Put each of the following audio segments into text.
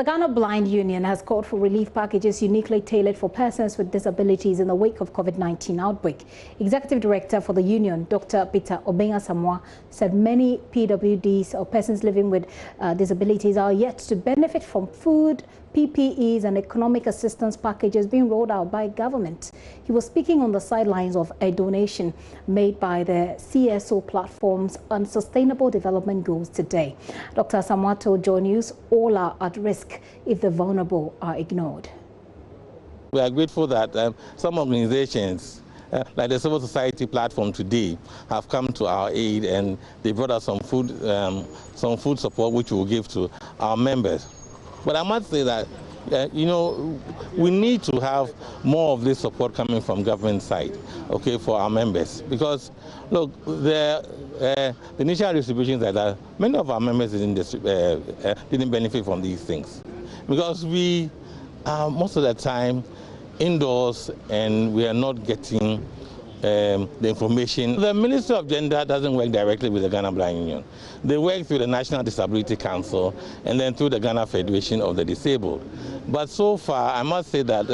The Ghana Blind Union has called for relief packages uniquely tailored for persons with disabilities in the wake of COVID-19 outbreak. Executive Director for the union, Dr. Peter Obenga-Samoa, said many PWDs or persons living with disabilities are yet to benefit from food, PPEs and economic assistance packages being rolled out by government. He was speaking on the sidelines of a donation made by the CSO platform's Unsustainable Development Goals today. Dr. Samoa told JoyNews all are at risk if the vulnerable are ignored. We are grateful that some organizations like the civil society platform today have come to our aid, and they brought us some food support which we will give to our members. But I must say that, we need to have more of this support coming from government side, okay, for our members. Because, look, the initial distributions like that, many of our members didn't benefit from these things. Because we are most of the time indoors and we are not getting the information. The Ministry of Gender doesn't work directly with the Ghana Blind Union. They work through the National Disability Council and then through the Ghana Federation of the Disabled. But so far, I must say that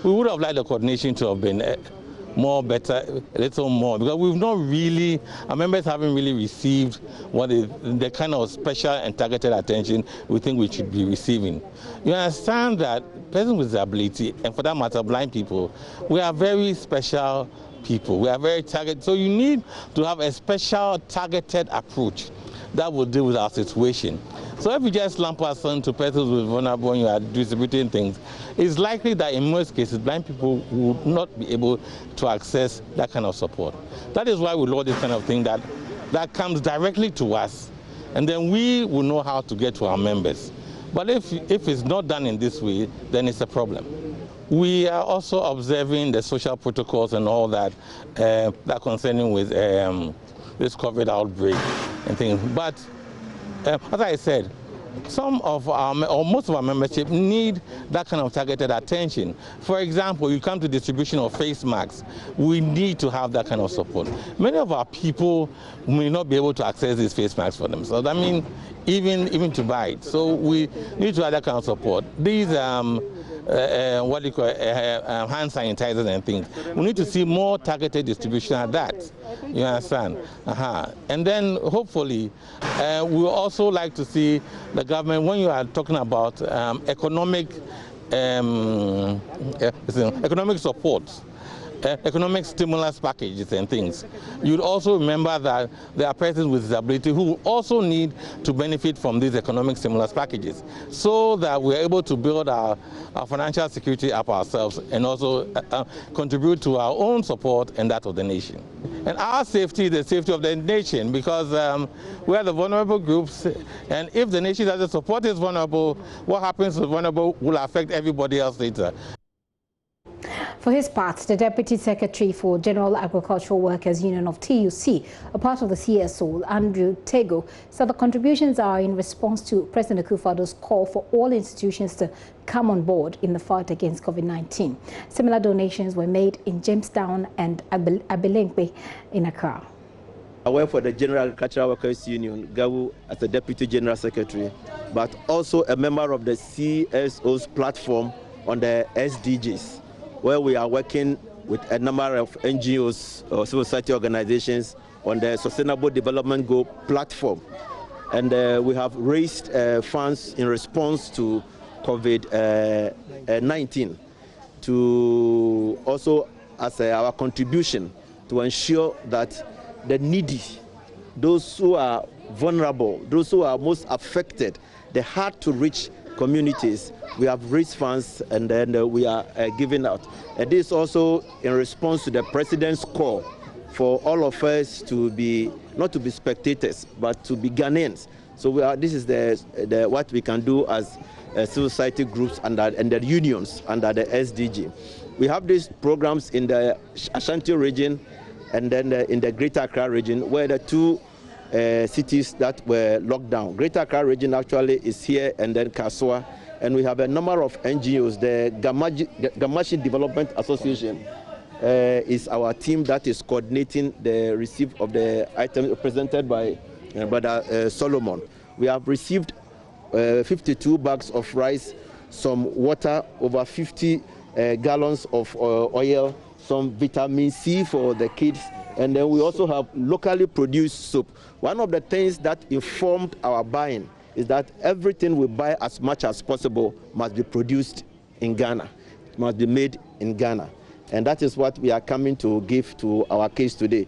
we would have liked the coordination to have been better, a little more, because we've not really, our members haven't really received the kind of special and targeted attention we think we should be receiving. You understand that persons with disability, and for that matter, blind people, we are very special people. We are very targeted. So you need to have a special targeted approach that will deal with our situation. So if you just lump us into persons with vulnerable and you are distributing things, it's likely that in most cases blind people will not be able to access that kind of support. That is why we launch this kind of thing that comes directly to us, and then we will know how to get to our members. But if it's not done in this way, then it's a problem. We are also observing the social protocols and all that that concerning with this COVID outbreak and things. But as I said, some of our, or most of our membership need that kind of targeted attention. For example, you come to distribution of face masks, we need to have that kind of support. Many of our people may not be able to access these face masks for themselves. I mean, even to buy it. So we need to have that kind of support. These what do you call hand sanitizers and things. We need to see more targeted distribution at that. You understand? And then hopefully we would also like to see the government, when you are talking about economic support, economic stimulus packages and things, you'd also remember that there are persons with disability who also need to benefit from these economic stimulus packages, so that we're able to build our financial security up ourselves and also contribute to our own support and that of the nation. And our safety is the safety of the nation, because we are the vulnerable groups, and if the nation doesn't support its vulnerable, what happens to the vulnerable will affect everybody else later. For his part, the Deputy Secretary for General Agricultural Workers Union of TUC, a part of the CSO, Andrew Tego, said the contributions are in response to President Akufo-Addo's call for all institutions to come on board in the fight against COVID-19. Similar donations were made in Jamestown and Abelemkpe in Accra. I work for the General Agricultural Workers Union, GAWU, as the Deputy General Secretary, but also a member of the CSO's platform on the SDGs, where we are working with a number of NGOs or civil society organizations on the Sustainable Development Goal platform. And we have raised funds in response to COVID-19 to also as our contribution to ensure that the needy, those who are vulnerable, those who are most affected, the hard to reach communities, we have raised funds and then we are giving out. And this also in response to the President's call for all of us to be, not to be spectators, but to be Ghanaians. So this is the what we can do as civil society groups and the unions under the SDG. We have these programs in the Ashanti region and then in the Greater Accra region, where the two cities that were locked down. Greater Accra region actually is here, and then Kaswa, and we have a number of NGOs. The Gamashi Development Association is our team that is coordinating the receipt of the items presented by Brother Solomon. We have received 52 bags of rice, some water, over 50 gallons of oil, some vitamin C for the kids, and then we also have locally produced soap. One of the things that informed our buying is that everything we buy as much as possible must be produced in Ghana, must be made in Ghana. And that is what we are coming to give to our kids today.